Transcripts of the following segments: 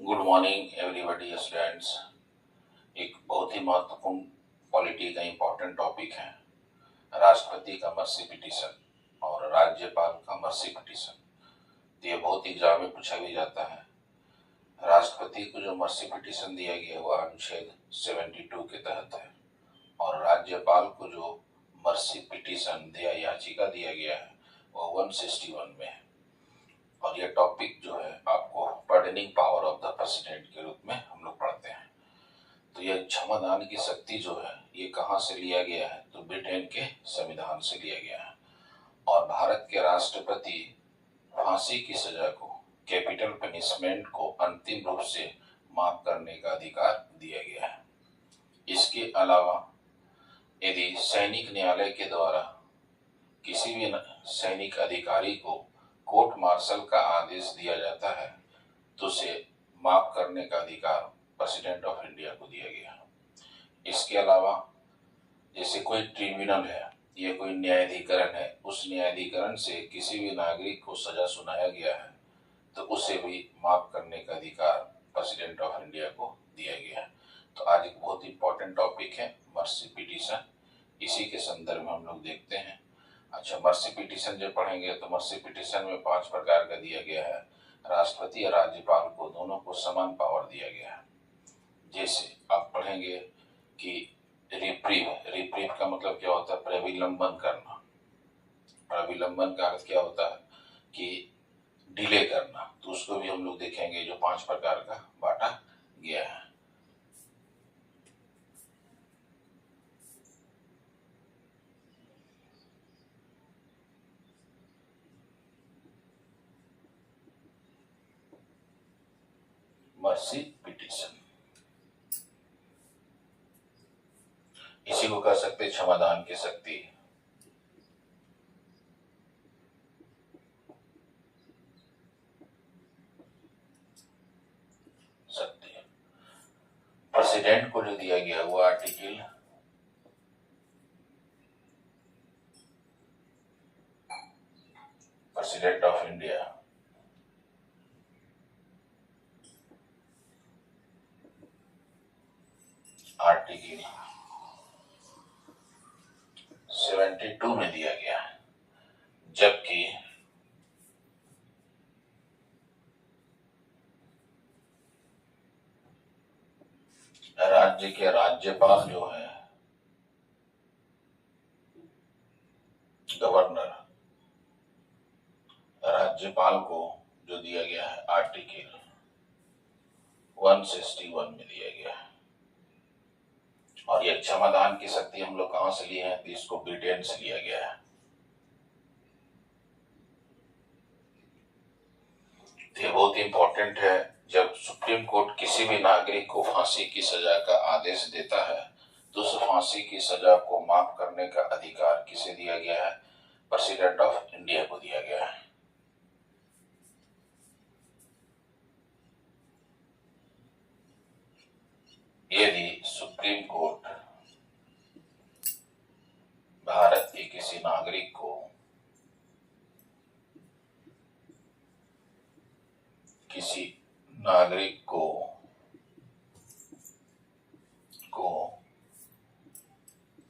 Good morning everybody students. एक बहुत ही महत्वपूर्ण पॉलिटी का इम्पोर्टेंट टॉपिक है राष्ट्रपति का मर्सी पिटीशन और राज्यपाल का मर्सी पिटीशन। तो ये बहुत एग्जाम में पूछा भी जाता है। राष्ट्रपति को जो मर्सी पिटीशन दिया गया है वह अनुच्छेद 72 के तहत है और राज्यपाल को जो मर्सी पिटीशन दया याचिका दिया गया है वो 161 में है। और यह टॉपिक जो है आपको पर्डनिंग पावर ऑफ द प्रेसिडेंट के रूप में हम लोग पढ़ते हैं। तो यह क्षमादान की शक्ति जो है ये कहाँ से लिया गया है, तो ब्रिटेन के संविधान से लिया गया है। और भारत के राष्ट्रपति फांसी की सजा को, कैपिटल पनिशमेंट को अंतिम रूप से माफ करने का अधिकार दिया गया है। इसके अलावा यदि सैनिक न्यायालय के द्वारा किसी भी सैनिक अधिकारी को कोर्ट मार्शल का आदेश दिया जाता है तो उसे माफ करने का अधिकार प्रेसिडेंट ऑफ इंडिया को दिया गया। इसके अलावा जैसे कोई ट्रिब्यूनल है या कोई न्यायाधिकरण है, उस न्यायाधिकरण से किसी भी नागरिक को सजा सुनाया गया है तो उसे भी माफ करने का अधिकार प्रेसिडेंट ऑफ इंडिया को दिया गया है। तो आज एक बहुत इंपॉर्टेंट टॉपिक है मर्सी पिटीशन। इसी के संदर्भ में हम लोग देखते हैं। अच्छा, मर्सी पिटीशन जब पढ़ेंगे तो मर्सी पिटीशन में 5 प्रकार का दिया गया है। राष्ट्रपति और राज्यपाल को दोनों को समान पावर दिया गया है। जैसे आप पढ़ेंगे कि रिप्रीव का मतलब क्या होता है, प्रविलंबन करना। प्रविलंबन का अर्थ क्या होता है कि डिले करना, तो उसको भी हम लोग देखेंगे जो 5 प्रकार का बांटा गया है। मर्सी पिटीशन इसी को कह सकते क्षमादान की शक्ति। प्रेसिडेंट को जो दिया गया वो article 'president of India' article 72 में दिया गया है। जबकि राज्य के राज्यपाल जो है, गवर्नर, राज्यपाल को जो दिया गया है आर्टिकल 161 में दिया गया है। और यह क्षमादान की शक्ति हम लोग कहां से लिए हैं, तो इसको ब्रिटेन से लिया गया है। ये बहुत इंपॉर्टेंट है। जब सुप्रीम कोर्ट किसी भी नागरिक को फांसी की सजा का आदेश देता है तो उस फांसी की सजा को माफ करने का अधिकार किसे दिया गया है, प्रेसिडेंट ऑफ इंडिया को दिया गया है। यदि सुप्रीम कोर्ट भारत के किसी नागरिक को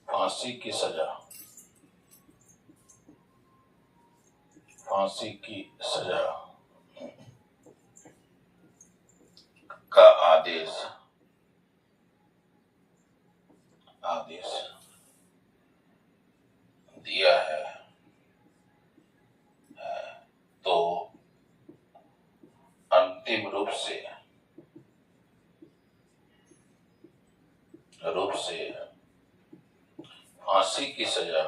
फांसी की सजा का आदेश दिया है तो अंतिम रूप से फांसी की सजा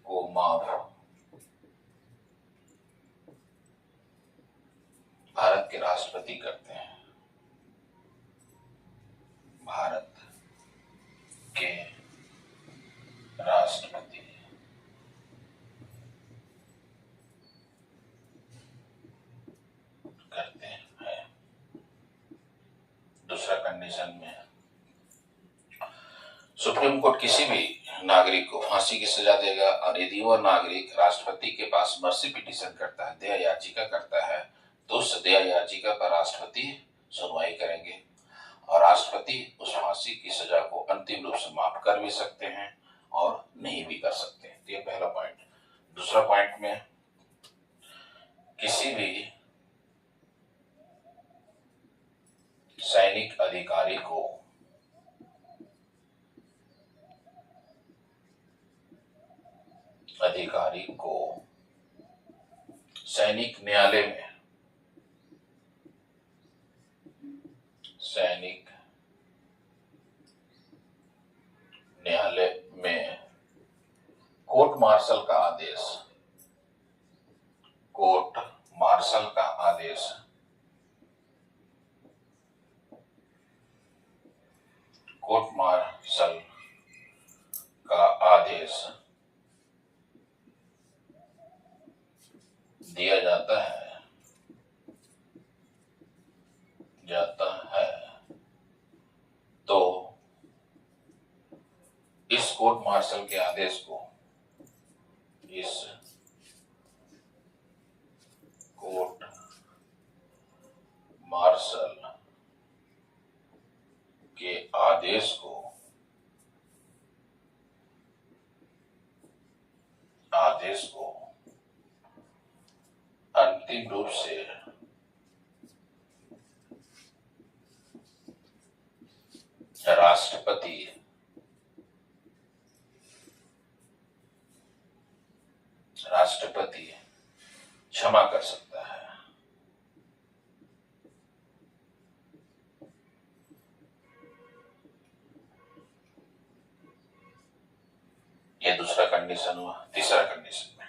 को माफ भारत के राष्ट्रपति करते हैं। भारत के राष्ट्रपति करते हैं। दूसरा कंडीशन में सुप्रीम सुप्रीम कोर्ट किसी भी नागरिक को फांसी की सजा देगा और यदि वह नागरिक राष्ट्रपति के पास मर्सी पिटीशन करता है, दया याचिका करता है, तो उस दया याचिका पर राष्ट्रपति सुनवाई करेंगे और राष्ट्रपति उस फांसी की सजा को अंतिम रूप से माफ कर भी सकते हैं और नहीं भी कर सकते हैं। तो ये पहला पॉइंट। दूसरा पॉइंट में किसी भी सैनिक अधिकारी को सैनिक न्यायालय में कोर्ट मार्शल का आदेश दिया जाता है तो इस कोर्ट मार्शल के आदेश को अंतिम रूप से राष्ट्रपति क्षमा कर सकता है। ये दूसरा कंडीशन हुआ। तीसरा कंडीशन में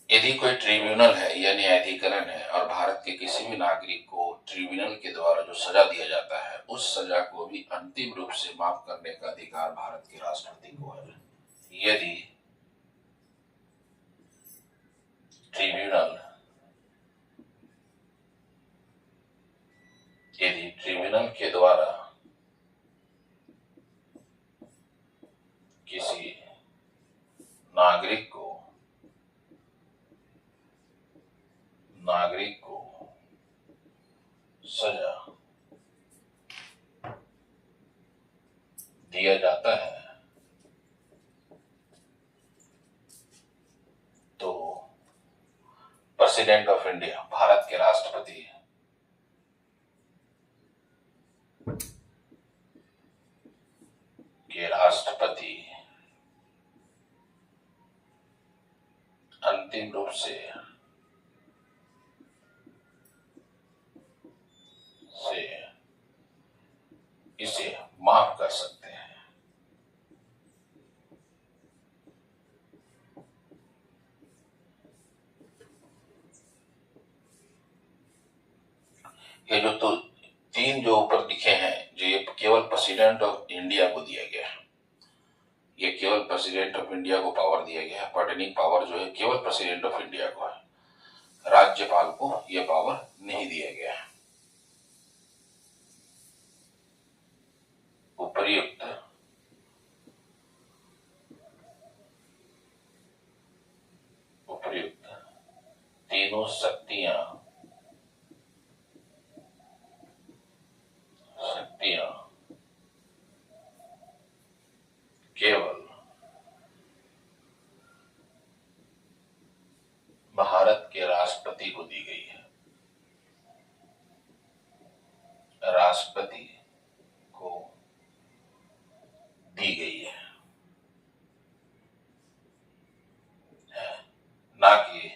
यदि कोई ट्रिब्यूनल है या न्यायाधिकरण है और भारत के किसी भी नागरिक को ट्रिब्यूनल के द्वारा जो सजा दिया जाता है उस सजा को भी अंतिम रूप से माफ करने का अधिकार भारत के राष्ट्रपति को है। यदि ट्रिब्यूनल के द्वारा किसी नागरिक को सजा दिया जाता है तो प्रेसिडेंट ऑफ इंडिया, भारत के राष्ट्रपति अंतिम रूप से इसे माफ कर सकते हैं। ये जो तो तीन जो ऊपर लिखे हैं, जो ये केवल प्रेसिडेंट ऑफ इंडिया को दिया गया है, ये केवल प्रेसिडेंट ऑफ इंडिया को पावर दिया गया है। पर्टनिंग पावर जो है केवल प्रेसिडेंट ऑफ इंडिया को है, राज्यपाल को यह पावर नहीं दिया गया है। उपर्युक्त तीनों शक्तियां केवल भारत के राष्ट्रपति को दी गई है। राष्ट्रपति को दी गई है, ना कि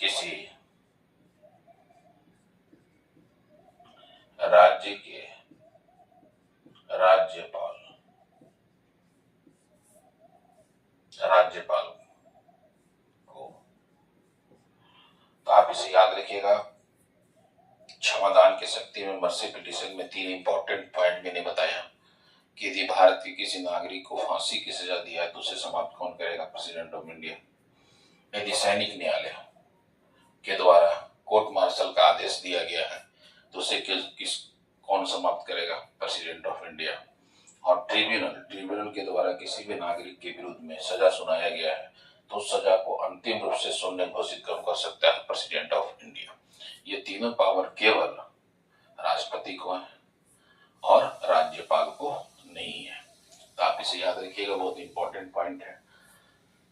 किसी राज्य के राज्यपाल को। तो आप इसे याद रखिएगा। क्षमादान की शक्ति में मर्सी पिटीशन में तीन इंपॉर्टेंट पॉइंट मैंने बताया कि यदि भारत के किसी नागरिक को फांसी की सजा दिया है तो उसे समाप्त कौन करेगा? President of India. यदि सैनिक न्यायालय के द्वारा कोर्ट मार्शल का आदेश दिया गया है तो उसे कौन समाप्त करेगा? President of India. और ट्रिब्यूनल के द्वारा किसी भी नागरिक के विरुद्ध में सजा सुनाया गया है तो उस सजा को अंतिम रूप से शून्य घोषित कर सकता है प्रेसिडेंट ऑफ इंडिया। ये तीनों पावर केवल राष्ट्रपति को है और राज्यपाल को नहीं है। तो आप इसे याद रखिएगा, बहुत इंपॉर्टेंट पॉइंट है।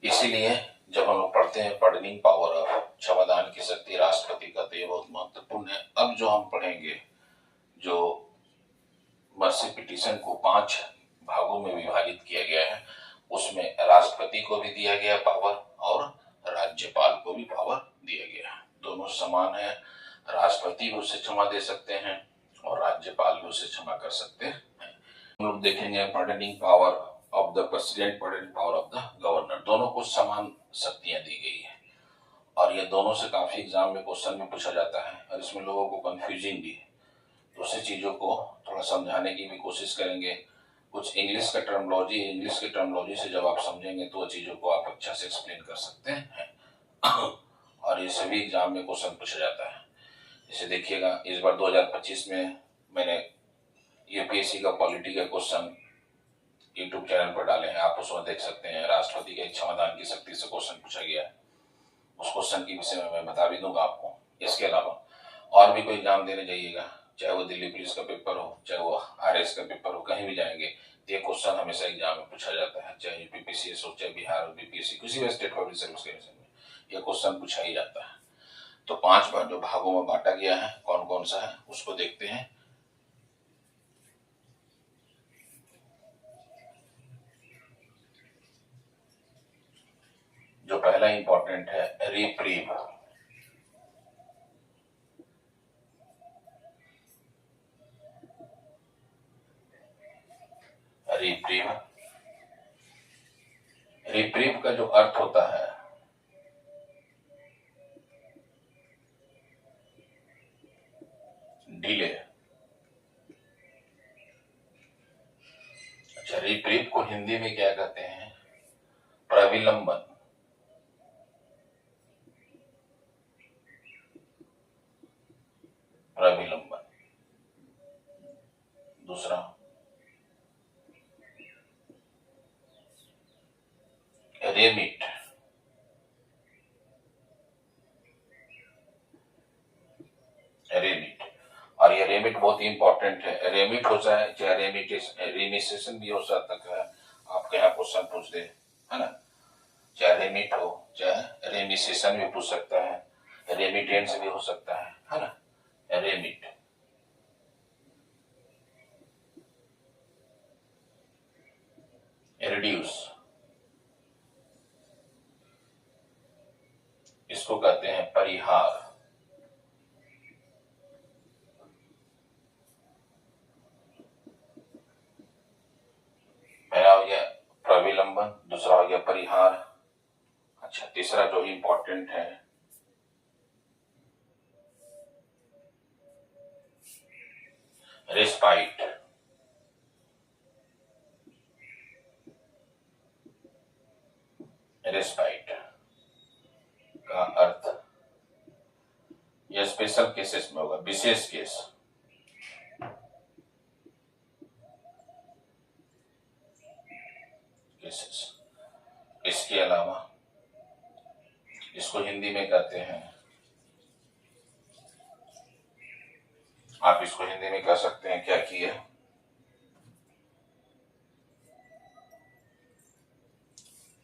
इसीलिए जब हम लोग पढ़ते हैं पर्डनिंग पावर ऑफ, क्षमादान की शक्ति राष्ट्रपति का, तो ये बहुत महत्वपूर्ण है। अब जो हम पढ़ेंगे, जो मर्सी पिटीशन को 5 भागों में विभाजित किया गया है, उसमें राष्ट्रपति को भी दिया गया पावर और राज्यपाल को भी पावर दिया गया है। दोनों समान है, राष्ट्रपति भी उसे क्षमा दे सकते हैं और राज्यपाल भी उसे क्षमा कर सकते हैं। हम लोग देखेंगे pardoning power of the president, pardoning power of the governor, दोनों को समान शक्तियां दी गई है और ये दोनों से काफी एग्जाम में क्वेश्चन में पूछा जाता है और इसमें लोगों को कंफ्यूजिंग भी है। तो उसी चीजों को थोड़ा समझाने की भी कोशिश करेंगे। कुछ इंग्लिश का टर्मोलॉजी से जब आप समझेंगे तो वो चीजों को आप अच्छा से एक्सप्लेन कर सकते हैं और ये सभी एग्जाम में क्वेश्चन पूछा जाता है। जैसे देखिएगा, इस बार 2025 में मैंने यूपीएससी का पॉलिटी का क्वेश्चन यूट्यूब चैनल पर डाले हैं, आप उसमें देख सकते हैं। राष्ट्रपति के क्षमादान की शक्ति से क्वेश्चन पूछा गया है, उस क्वेश्चन के विषय में मैं बता भी दूंगा आपको। इसके अलावा और भी कोई एग्जाम देने जाइएगा, चाहे वो दिल्ली पुलिस का पेपर हो, चाहे वो आरएस का पेपर हो, कहीं भी जाएंगे तो ये क्वेश्चन हमेशा एग्जाम में पूछा जाता है। चाहे यूपीपीसीएस हो, चाहे बिहार बीपीएससी, किसी भी स्टेट पब्लिक सर्विस कमीशन में यह क्वेश्चन पूछा ही जाता है। तो 5 बार जो भागों में बांटा गया है, कौन कौन सा है उसको देखते हैं। जो पहला इंपॉर्टेंट है रिप्रीव। रिप्रीव का जो अर्थ होता है, डिले। अच्छा, रिप्रीव को हिंदी में क्या कहते हैं? प्रविलंबन। प्रविलंबन। दूसरा रेमिट। रेमिट, और ये रेमिट बहुत इंपॉर्टेंट है। रेमिट हो जाए चाहे रेमिटेशन भी हो सकता है, आपके यहाँ क्वेश्चन पूछ दे, है ना। चाहे रेमिट हो चाहे रेमिसेशन भी पूछ सकता है, रेमिटेंस भी हो सकता है ना। रेमिट। रिड्यूस, इसको कहते हैं परिहार। पहला हो गया प्रविलंबन, दूसरा हो गया परिहार। अच्छा, तीसरा जो इंपॉर्टेंट है रेस्पाइट। रेस्पाइट का अर्थ यह स्पेशल केसेस में होगा, विशेष केस। केसेस। इसके अलावा इसको हिंदी में कहते हैं, आप इसको हिंदी में कह सकते हैं क्या किए,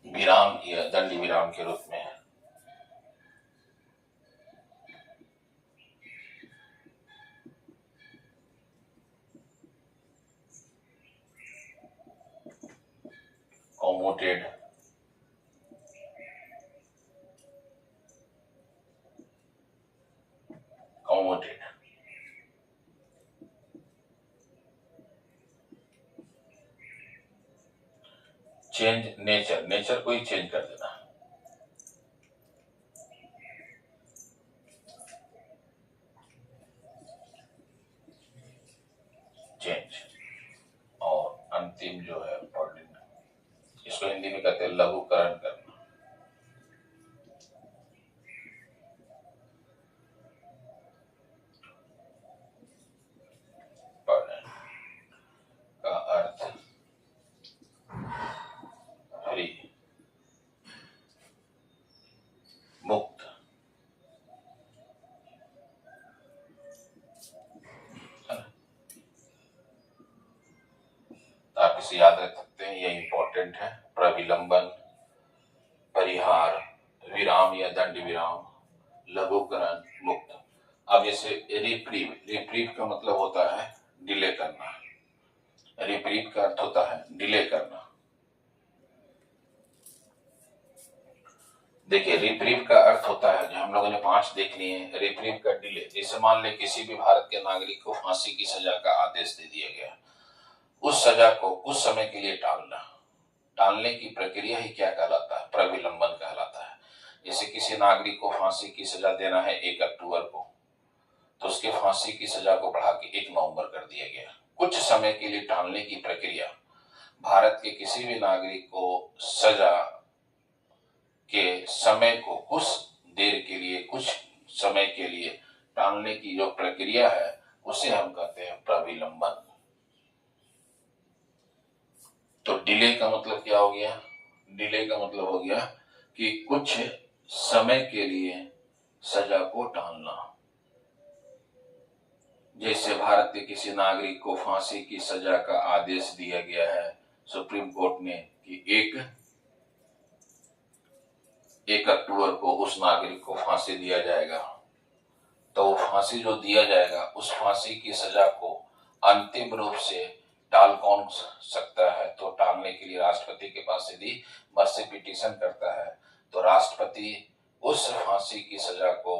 विराम या दंड विराम के रूप में। कॉमोटेड। कॉमोटेड। चेंज नेचर, नेचर को ही चेंज कर देना। चेंज। और अंतिम जो है इसको हिंदी में कहते हैं लघुकरण करना। इसे याद रख सकते हैं, ये इंपॉर्टेंट है। प्रविलंबन, परिहार, विराम या दंड विराम, लघुकरण, मुक्त। अब जैसे रिप्रीव, रिप्रीव का मतलब होता है डिले करना। रिप्रीव का अर्थ होता है डिले करना। देखिए रिप्रीव का अर्थ होता है, जो हम लोगों ने 5 देख लिए हैं। रिप्रीव का डिले, जैसे मान ले किसी भी भारत के नागरिक को फांसी की सजा का आदेश दे दिया गया, उस सजा को कुछ समय के लिए टालना। टालने की प्रक्रिया ही क्या कहलाता है? प्रविलंबन कहलाता है। जैसे किसी नागरिक को फांसी की सजा देना है 1 अक्टूबर को, तो उसके फांसी की सजा को बढ़ा के 1 नवंबर कर दिया गया। कुछ समय के लिए टालने की प्रक्रिया भारत के किसी भी नागरिक को सजा के समय को कुछ देर के लिए, कुछ समय के लिए टालने की जो प्रक्रिया है उसे हम कहते हैं प्रविलंबन। तो डिले का मतलब क्या हो गया? डिले का मतलब हो गया कि कुछ समय के लिए सजा को टालना। जैसे भारत के किसी नागरिक को फांसी की सजा का आदेश दिया गया है सुप्रीम कोर्ट ने कि 1 अक्टूबर को उस नागरिक को फांसी दिया जाएगा, तो वो फांसी जो दिया जाएगा उस फांसी की सजा को अंतिम रूप से टाल कौन सकता है? तो टालने के लिए राष्ट्रपति के पास यदि मर्सी पिटीशन करता है तो राष्ट्रपति उस फांसी की सजा को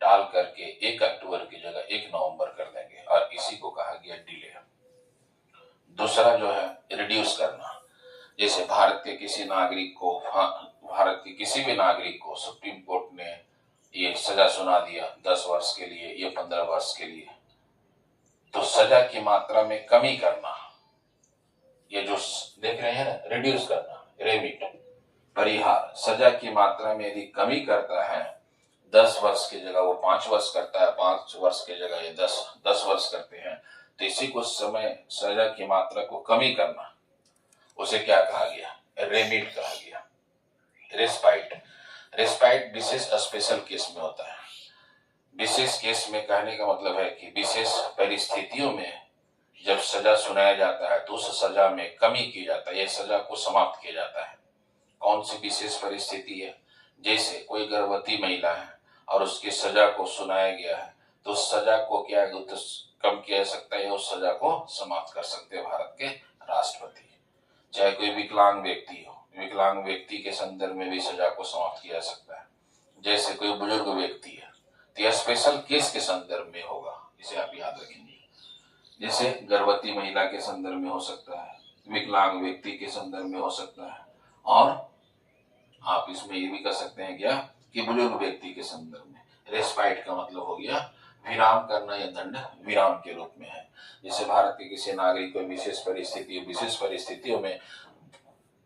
टाल करके 1 अक्टूबर की जगह 1 नवंबर कर देंगे, और इसी को कहा गया डिले। दूसरा जो है रिड्यूस करना। जैसे भारत के किसी भी नागरिक को सुप्रीम कोर्ट ने ये सजा सुना दिया 10 वर्ष के लिए या 15 वर्ष के लिए, तो सजा की मात्रा में कमी करना, ये जो देख रहे हैं ना, रिड्यूस करना, रेमिट। परिहार, सजा की मात्रा में यदि कमी करता है, 10 वर्ष की जगह वो 5 वर्ष करता है, 5 वर्ष की जगह ये 10 वर्ष करते हैं, तो इसी को समय सजा की मात्रा को कमी करना, उसे क्या कहा गया? रेमिट कहा गया। रेस्पाइट, रेस्पाइट विशेष स्पेशल केस में होता है। विशेष केस में कहने का मतलब है कि विशेष परिस्थितियों में जब सजा सुनाया जाता है तो उस सजा में कमी की जाता है, यह सजा को समाप्त किया जाता है। कौन सी विशेष परिस्थिति है? जैसे कोई गर्भवती महिला है और उसकी सजा को सुनाया गया है, तो उस सजा को क्या कम किया जा सकता है, उस सजा को समाप्त कर सकते हैं भारत के राष्ट्रपति। चाहे कोई विकलांग व्यक्ति हो, विकलांग व्यक्ति के संदर्भ में भी सजा को समाप्त किया जा सकता है। जैसे कोई बुजुर्ग व्यक्ति है तो यह स्पेशल केस के संदर्भ में होगा, इसे आप याद रखेंगे। जैसे गर्भवती महिला के संदर्भ में हो सकता है, विकलांग व्यक्ति के संदर्भ में हो सकता है, और आप इसमें ये भी कर सकते हैं क्या कि बुजुर्ग व्यक्ति के संदर्भ में। रेस्पाइट का मतलब हो गया विराम करना या दंड विराम के रूप में है। जैसे भारत के किसी नागरिक को विशेष परिस्थितियों में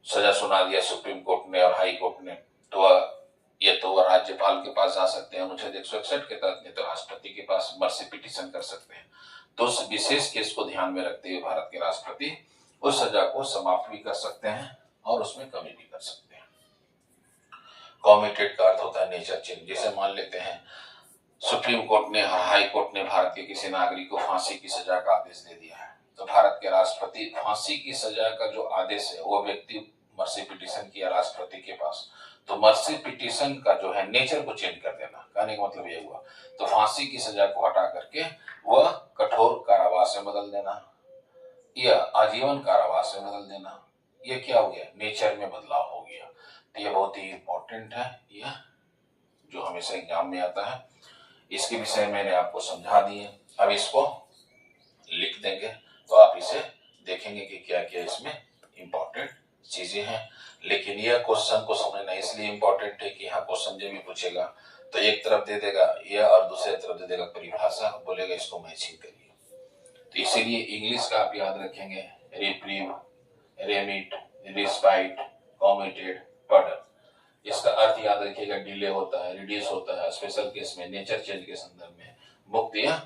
सजा सुना दिया सुप्रीम कोर्ट ने और हाई कोर्ट ने, तो वह राज्यपाल के पास जा सकते हैं, अनुच्छेद 161 के तहत, नहीं तो राष्ट्रपति के पास मर्सी पिटीशन कर सकते हैं। तो उस विशेष केस को ध्यान में रखते हुए भारत के राष्ट्रपति उस सजा को समाप्त भी कर सकते हैं और उसमें कमी भी कर सकते हैं। कॉमिटेड का अर्थ होता है नेचर चेंज। जैसे मान लेते हैं सुप्रीम कोर्ट ने, हाई कोर्ट ने भारत के किसी नागरिक को फांसी की सजा का आदेश दे दिया है, तो भारत के राष्ट्रपति फांसी की सजा का जो आदेश है वो व्यक्ति मर्सी पिटीशन किया राष्ट्रपति के पास, तो मर्सी पिटीशन का जो है नेचर को चेंज कर देना, कहने का मतलब ये हुआ। तो फांसी की सजा को हटा करके वह कठोर कारावास में बदल देना या आजीवन कारावास में बदल देना, ये क्या हो गया? नेचर में बदलाव हो गया। तो ये बहुत ही इंपॉर्टेंट है, यह जो हमेशा एग्जाम में आता है। इसके विषय मैंने आपको समझा दिए, अब इसको लिख देंगे तो आप इसे देखेंगे कि क्या क्या इसमें इंपॉर्टेंट चीजें हैं। लेकिन यह क्वेश्चन को समझना इसलिए इंपॉर्टेंट है कि यहाँ क्वेश्चन जब भी पूछेगा तो एक तरफ दे देगा यह और दूसरे तरफ दे देगा परिभाषा, बोलेगा इसको मैचिंग करिए। तो इसीलिए इंग्लिश का आप याद रखेंगे, reprieve, remit, respite, committed, pardon. इसका अर्थ याद रखिएगा, डिले होता है, रिड्यूस होता है स्पेशल केस में, नेचर चेंज के संदर्भ में, मुक्त या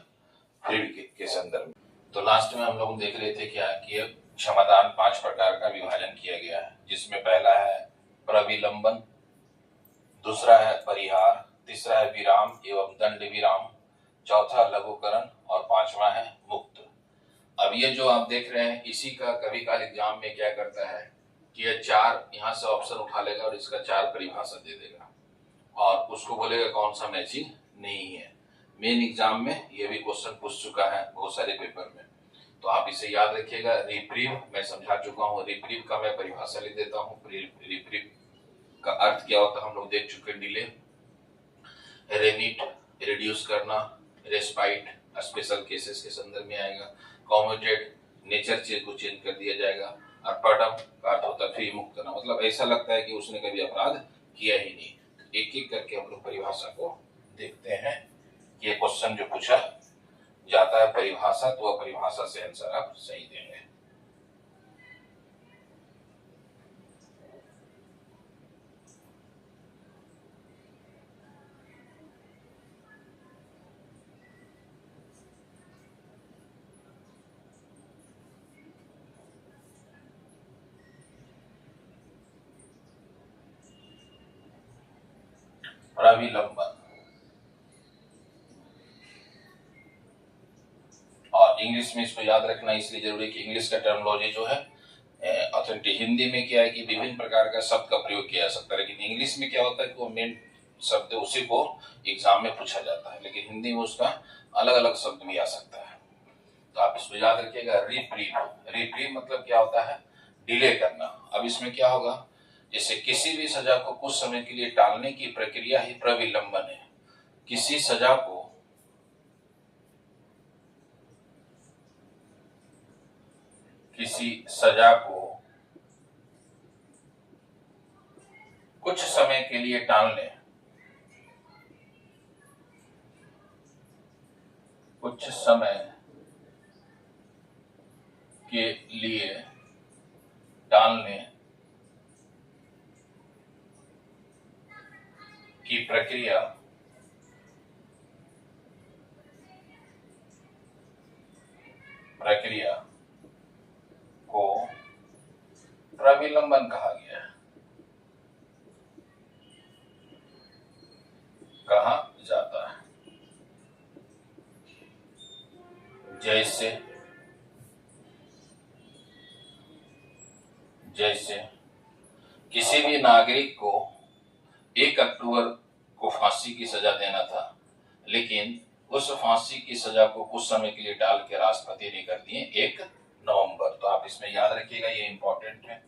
फ्रीड के संदर्भ में। तो लास्ट में हम लोग देख रहे थे क्या कि क्षमादान 5 प्रकार का विभाजन किया गया है, जिसमें पहला है प्रविलंबन, दूसरा है परिहार, तीसरा है विराम एवं दंड विराम, चौथा लघुकरण और 5वां है मुक्त। अब ये जो आप आप देख रहे हैं इसी का कभी काल एग्जाम में क्या करता है कि यह 4 यहाँ से ऑप्शन उठा लेगा और इसका 4 परिभाषा दे देगा और उसको बोलेगा कौन सा मैचिंग नहीं है। मेन एग्जाम में ये भी क्वेश्चन पूछ चुका है बहुत सारे पेपर में, तो आप इसे याद रखिएगा। रिप्रीव मैं समझा चुका हूँ, रिप्रीव का मैं परिभाषा लिख देता हूँ। रिप्रीव का अर्थ क्या होता है हम लोग देख चुके। डिले, रेमिट रिड्यूस करना, रेस्पाइट स्पेशल केसेस के संदर्भ में आएगा, कॉम्यूटेड नेचर चेंज को चेंज कर दिया जाएगा, और पडम का अर्थ होता है फ्री मुक्त करना, मतलब ऐसा लगता है कि उसने कभी अपराध किया ही नहीं। एक एक करके हम लोग परिभाषा को देखते हैं। ये क्वेश्चन जो पूछा जाता है परिभाषा, तो वह परिभाषा से आंसर आप सही देंगे। प्रविलंबन, और इंग्लिश में इसको याद रखना इसलिए जरूरी है कि इंग्लिश का टर्मिनोलॉजी जो है ऑथेंटिक। हिंदी में क्या है कि विभिन्न प्रकार का शब्द का प्रयोग किया जा सकता है, लेकिन इंग्लिश में क्या होता है कि वो मेन शब्द उसी को एग्जाम में पूछा जाता है, लेकिन हिंदी में उसका अलग अलग शब्द भी आ सकता है। तो आप इसको याद रखिएगा। रिप्रीव, रिप्रीव मतलब क्या होता है डिले करना। अब इसमें क्या होगा, जैसे किसी भी सजा को कुछ समय के लिए टालने की प्रक्रिया ही प्रविलंबन है। किसी सजा को कुछ समय के लिए टालने, कुछ समय के लिए टालने की प्रक्रिया को प्रविलंबन कहा गया है। कहा जाता है जैसे किसी भी नागरिक को 1 अक्टूबर को फांसी की सजा देना था, लेकिन उस फांसी की सजा को कुछ समय के लिए टाल के राष्ट्रपति ने कर दिए 1 नवंबर। तो आप इसमें याद रखिएगा, ये इंपॉर्टेंट है।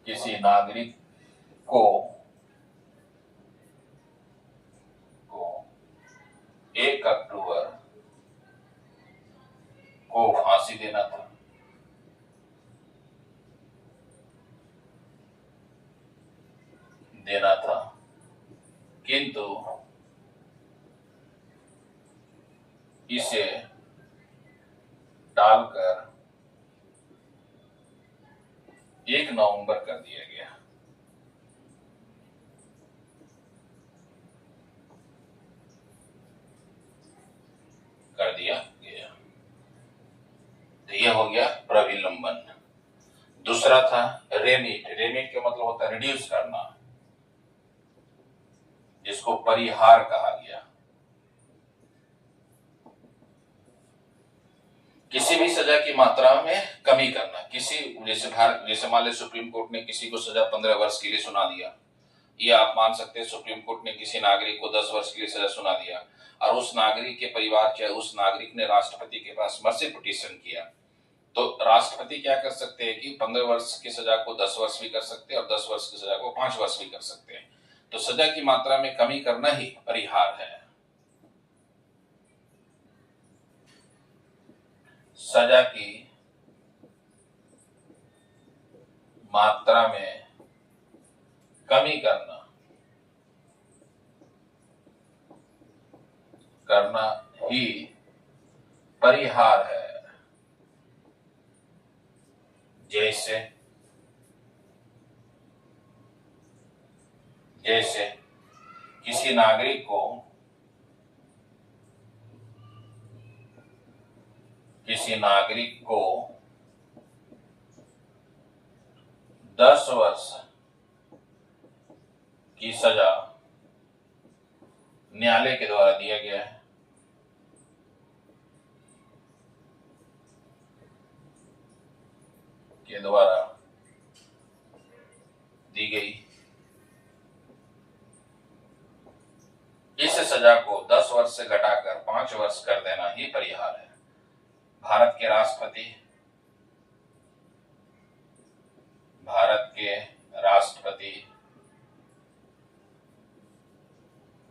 किसी नागरिक को 1 अक्टूबर को फांसी देना था, किंतु इसे टालकर 1 नवंबर कर दिया गया। तो यह हो गया प्रविलंबन। दूसरा था रेमिट। रेमिट का मतलब होता है रिड्यूस करना, जिसको परिहार कहा गया। किसी भी सजा की मात्रा में कमी करना। किसी जैसे मान लीजिए सुप्रीम कोर्ट ने किसी को सजा 15 वर्ष के लिए सुना दिया, या आप मान सकते हैं सुप्रीम कोर्ट ने किसी नागरिक को 10 वर्ष के लिए सजा सुना दिया, और उस नागरिक के परिवार चाहे उस नागरिक ने राष्ट्रपति के पास मर्सी पिटीशन किया, तो राष्ट्रपति क्या कर सकते हैं कि 15 वर्ष की सजा को 10 वर्ष भी कर सकते हैं और 10 वर्ष की सजा को 5 वर्ष भी कर सकते हैं। तो सजा की मात्रा में कमी करना ही परिहार है। सजा की मात्रा में कमी करना ही परिहार है। जैसे किसी नागरिक को 10 वर्ष की सजा न्यायालय के द्वारा दिया गया है। के द्वारा दी गई इस सजा को 10 वर्ष से घटाकर 5 वर्ष कर देना ही परिहार है। भारत के राष्ट्रपति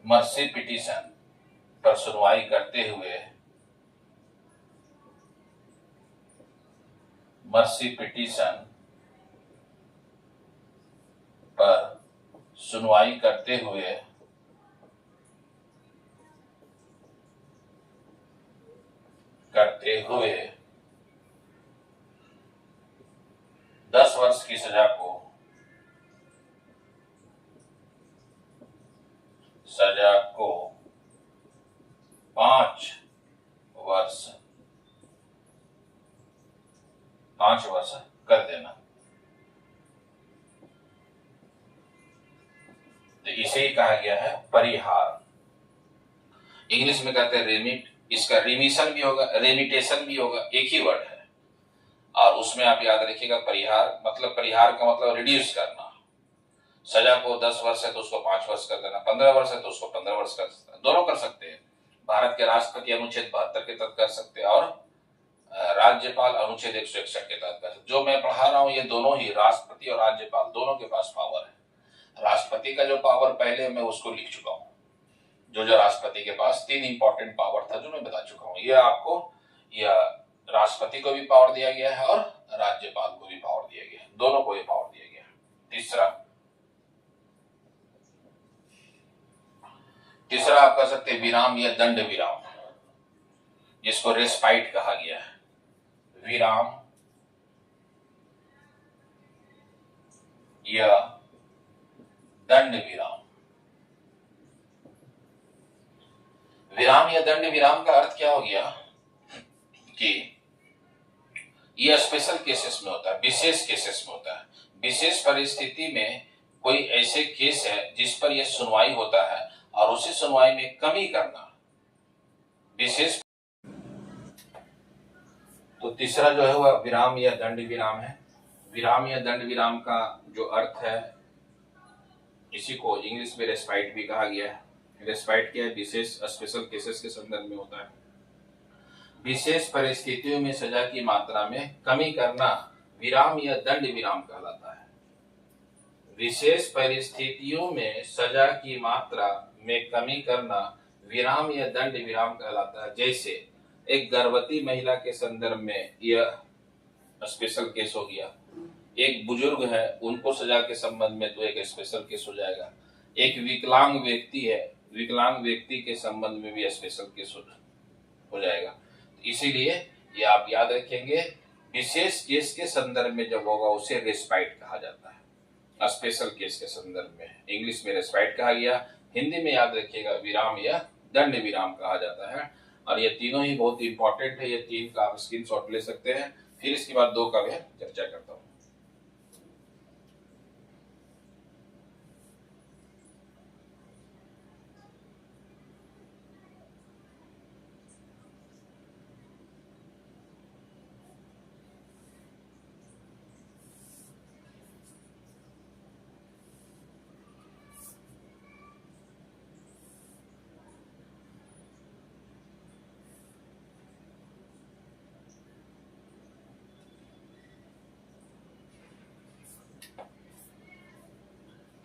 मर्सी पिटीशन पर सुनवाई करते हुए करते हुए 10 वर्ष की सजा को 5 वर्ष कर देना। तो इसे ही कहा गया है परिहार। इंग्लिश में कहते हैं रेमिट, इसका रिमिशन भी होगा, रेमिटेशन भी होगा, एक ही वर्ड है। और उसमें आप याद रखिएगा परिहार का मतलब रिड्यूस करना। सजा को 10 वर्ष है तो उसको 5 वर्ष कर देना, 15 वर्ष है तो उसको 15 वर्ष कर सकते हैं, दोनों कर सकते हैं। भारत के राष्ट्रपति अनुच्छेद 72 के तहत कर सकते हैं और राज्यपाल अनुच्छेद 161 के तहत कर सकते। जो मैं पढ़ा रहा हूं ये दोनों ही, राष्ट्रपति और राज्यपाल दोनों के पास पावर है। राष्ट्रपति का जो पावर पहले मैं उसको लिख चुका हूं, जो राष्ट्रपति के पास 3 इंपॉर्टेंट पावर था जो मैं बता चुका हूं। ये आपको राष्ट्रपति को भी पावर दिया गया है और राज्यपाल को भी पावर दिया गया है, दोनों को ये पावर दिया गया है। तीसरा आप कह सकते हैं विराम या दंड विराम, जिसको रेस्पाइट कहा गया है। विराम या दंड विराम। विराम या दंड विराम का अर्थ क्या हो गया कि यह स्पेशल केसेस में होता है, विशेष केसेस में होता है। विशेष परिस्थिति में कोई ऐसे केस है जिस पर यह सुनवाई होता है और उसी सुनवाई में कमी करना विशेष। तो तीसरा जो है वह विराम या दंड विराम है। विराम या दंड विराम का जो अर्थ है, इसी को इंग्लिश में रेस्पाइट भी कहा गया है। रेस्पाइट क्या है? विशेष स्पेशल केसेस के संदर्भ में होता है। विशेष परिस्थितियों में सजा की मात्रा में कमी करना विराम या दंड विराम कहलाता है। विशेष परिस्थितियों में सजा की मात्रा में कमी करना विराम या दंड विराम कहलाता है। जैसे एक गर्भवती महिला के संदर्भ में यह स्पेशल केस हो गया। एक बुजुर्ग है, उनको सजा के संबंध में तो एक स्पेशल केस हो जाएगा। एक विकलांग व्यक्ति है, विकलांग व्यक्ति के संबंध में भी स्पेशल केस हो जाएगा। इसीलिए ये आप याद रखेंगे, विशेष केस के संदर्भ में जब होगा उसे रेस्पाइट कहा जाता है। स्पेशल केस के संदर्भ में इंग्लिश में रेस्पाइट कहा गया, हिंदी में याद रखिएगा विराम या दंड विराम कहा जाता है। और ये तीनों ही बहुत इंपॉर्टेंट है। ये 3 का आप स्क्रीनशॉट ले सकते हैं। फिर इसके बाद 2 का मैं चर्चा करता हूँ।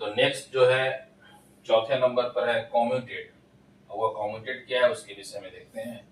तो नेक्स्ट जो है 4थे नंबर पर है कम्यूटेड। और वो कम्यूटेड क्या है उसके विषय में देखते हैं।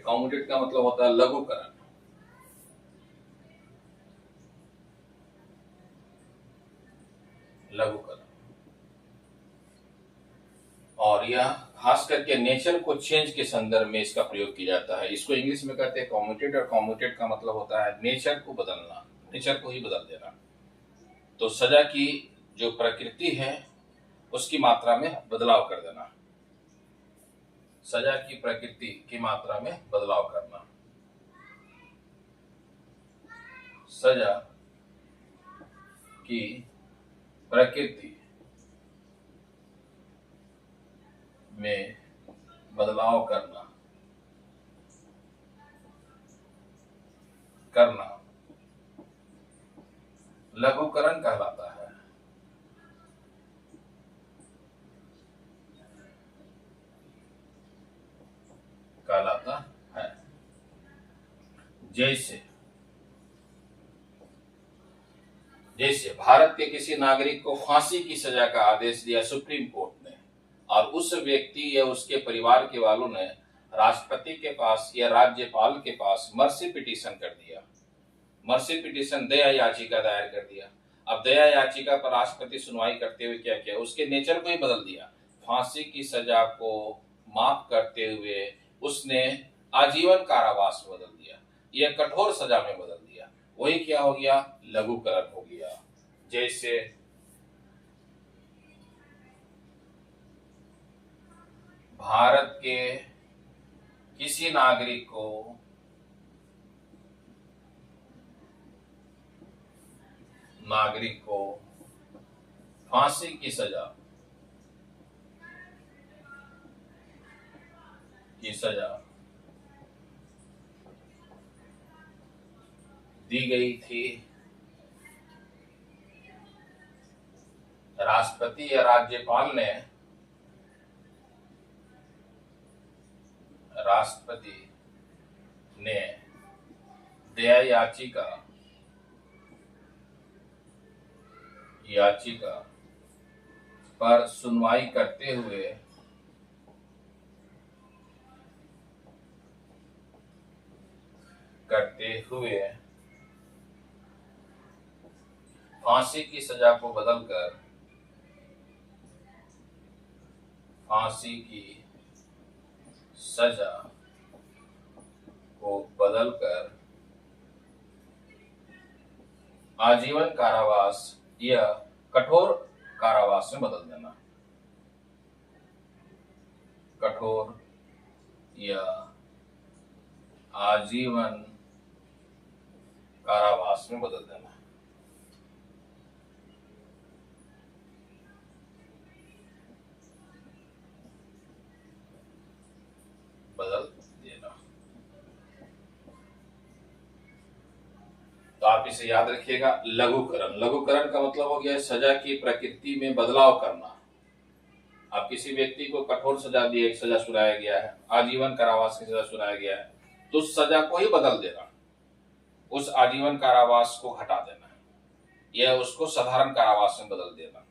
कम्यूटेड का मतलब होता है लघुकरण। लघुकरण। और यह खास करके नेचर को चेंज के संदर्भ में इसका प्रयोग किया जाता है। इसको इंग्लिश में कहते हैं कम्यूटेट, और कम्यूटेट का मतलब होता है नेचर को बदलना, नेचर को ही बदल देना। तो सजा की जो प्रकृति है उसकी मात्रा में बदलाव कर देना, सजा की प्रकृति की मात्रा में बदलाव करना। सजा की प्रकृति में बदलाव करना लघुकरण कहलाता है। जैसे भारत के किसी नागरिक को फांसी की सजा का आदेश दिया सुप्रीम कोर्ट ने, और उस व्यक्ति या उसके परिवार के वालों ने राष्ट्रपति के पास या राज्यपाल के पास मर्सी पिटीशन कर दिया, मर्सी पिटीशन दया याचिका दायर कर दिया। अब दया याचिका पर राष्ट्रपति सुनवाई करते हुए क्या किया, उसके नेचर को ही बदल दिया। फांसी की सजा को माफ करते हुए उसने आजीवन कारावास में बदल दिया, यह कठोर सजा में बदल दिया। वही क्या हो गया, लघुकरण हो गया। जैसे भारत के किसी नागरिक को फांसी की सजा दी गई थी राष्ट्रपति या राज्यपाल ने दया याचिका पर सुनवाई करते हुए फांसी की सजा को बदलकर आजीवन कारावास या कठोर कारावास में बदल देना, कठोर या आजीवन कारावास में बदल देना। तो आप इसे याद रखिएगा, लघुकरण। लघुकरण का मतलब हो गया सजा की प्रकृति में बदलाव करना। अब किसी व्यक्ति को कठोर सजा दी, सजा सुनाया गया है, आजीवन कारावास की सजा सुनाया गया है, तो उस सजा को ही बदल देना, उस आजीवन कारावास को हटा देना या उसको साधारण कारावास में बदल देना।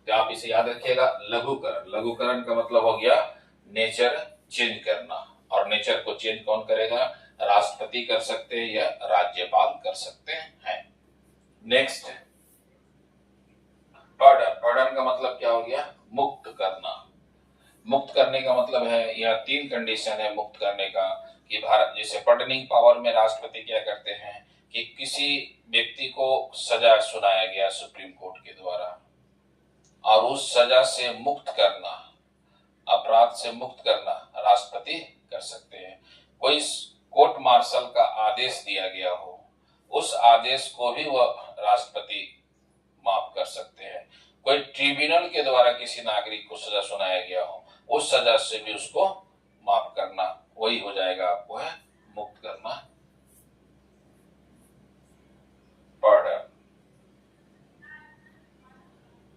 तो आप इसे याद रखिएगा, लघुकरण। लघुकरण का मतलब हो गया नेचर चेंज करना, और नेचर को चेंज कौन करेगा, राष्ट्रपति कर सकते हैं या राज्यपाल कर सकते हैं। Next, pardon. पार्डन का मतलब क्या हो गया, मुक्त करना। मुक्त करने का मतलब है, यह 3 कंडीशन है मुक्त करने का, कि भारत जैसे पार्डनिंग पावर में राष्ट्रपति क्या करते हैं कि किसी व्यक्ति को सजा सुनाया गया सुप्रीम कोर्ट के द्वारा, और उस सजा से मुक्त करना, अपराध से मुक्त करना राष्ट्रपति कर सकते हैं। कोई कोर्ट मार्शल का आदेश दिया गया हो, उस आदेश को भी वह राष्ट्रपति माफ कर सकते हैं। कोई ट्रिब्यूनल के द्वारा किसी नागरिक को सजा सुनाया गया हो, उस सजा से भी उसको माफ करना, वही हो जाएगा आपको है मुक्त करना, पार्डन,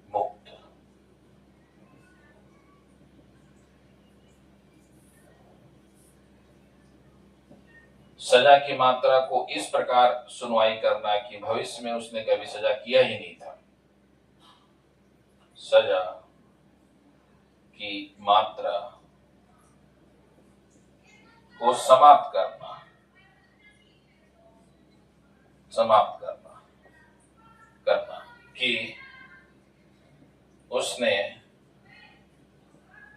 मुक्त। सजा की मात्रा को इस प्रकार सुनवाई करना कि भविष्य में उसने कभी सजा किया ही नहीं था। सजा की मात्रा को समाप्त करना कि उसने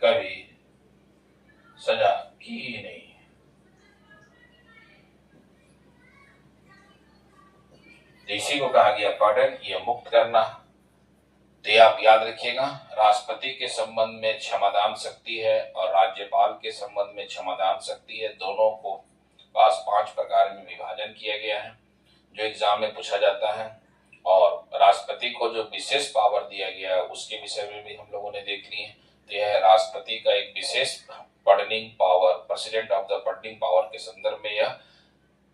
कभी सजा की ही नहीं। इसी को कहा गया पार्डन, ये मुक्त करना। तो ये आप याद रखिएगा, राष्ट्रपति के संबंध में क्षमादान शक्ति है और राज्यपाल के संबंध में क्षमादान शक्ति है। दोनों को पास 5 प्रकार में विभाजन किया गया है जो एग्जाम में पूछा जाता है। और राष्ट्रपति को जो विशेष पावर दिया गया है उसके विषय में भी हम लोगों ने देख ली है। तो यह राष्ट्रपति का एक विशेष pardoning power, president of the pardoning power के संदर्भ में यह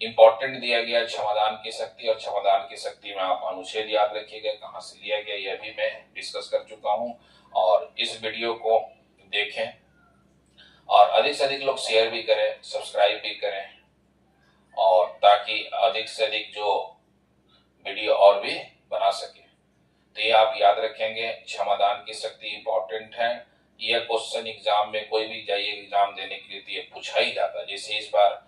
इंपॉर्टेंट दिया गया क्षमादान की शक्ति। और क्षमादान की शक्ति में आप अनुच्छेद याद रखिएगा कहां से लिया गया, यह भी मैं डिस्कस कर चुका हूं। और इस वीडियो को देखें और अधिक से अधिक लोग शेयर भी करें, सब्सक्राइब भी करें, और ताकि अधिक से अधिक जो वीडियो और भी बना सके। तो ये आप याद रखेंगे, क्षमादान की शक्ति इंपॉर्टेंट है। यह क्वेश्चन एग्जाम में कोई भी जाइए एग्जाम देने के लिए तो ये पूछा ही जाता है। जैसे इस बार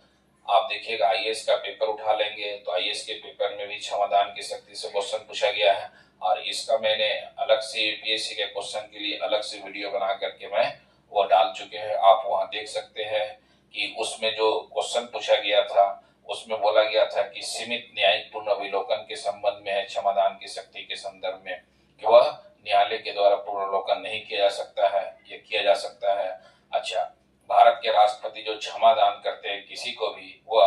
आप देखिएगा आईएएस का पेपर उठा लेंगे तो आईएएस के पेपर में भी क्षमादान की शक्ति से क्वेश्चन पूछा गया है। और इसका मैंने अलग से यूपीएससी के क्वेश्चन के लिए अलग से वीडियो बना करके मैं वो डाल चुके हैं, आप वहां देख सकते हैं कि उसमें जो क्वेश्चन पूछा गया था उसमें बोला गया था कि सीमित न्यायिक पूर्ण अवलोकन के संबंध में है क्षमादान की शक्ति के संदर्भ में, कि वह न्यायालय के द्वारा पूर्णावलोकन नहीं किया जा सकता है, यह किया जा सकता है। अच्छा, भारत के राष्ट्रपति जो क्षमादान करते हैं किसी को भी, वह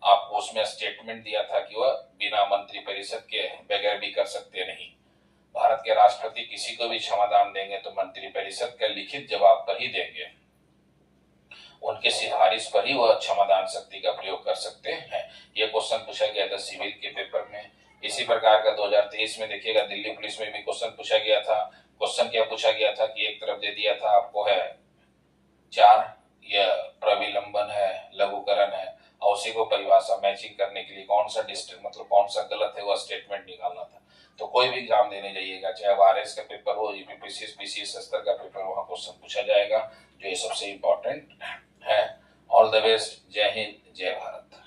आपको उसमें स्टेटमेंट दिया था कि वह बिना मंत्रिपरिषद के बगैर भी कर सकते नहीं। भारत के राष्ट्रपति किसी को भी क्षमादान देंगे तो मंत्रिपरिषद का लिखित जवाब पर ही देंगे, उनके सिफारिश पर ही वह क्षमादान शक्ति का प्रयोग कर सकते हैं। यह क्वेश्चन पूछा गया था सिविल के पेपर में। इसी प्रकार का 2023 में देखिएगा दिल्ली पुलिस में भी क्वेश्चन पूछा गया था। क्वेश्चन क्या पूछा गया था कि एक तरफ दे दिया था आपको है 4, यह प्रविलंबन है, लघुकरण है, और उसी को परिभाषा मैचिंग करने के लिए कौन सा डिस्ट्रिक्ट मतलब कौन सा गलत है वह स्टेटमेंट निकालना था। तो कोई भी एग्जाम देने जाइएगा, चाहे आरएस का पेपर हो, यूपीपीसीएस पीसीएस स्तर का पेपर, वहां क्वेश्चन पूछा जाएगा, जो ये सबसे इंपॉर्टेंट है। ऑल द बेस्ट, जय हिंद, जय भारत।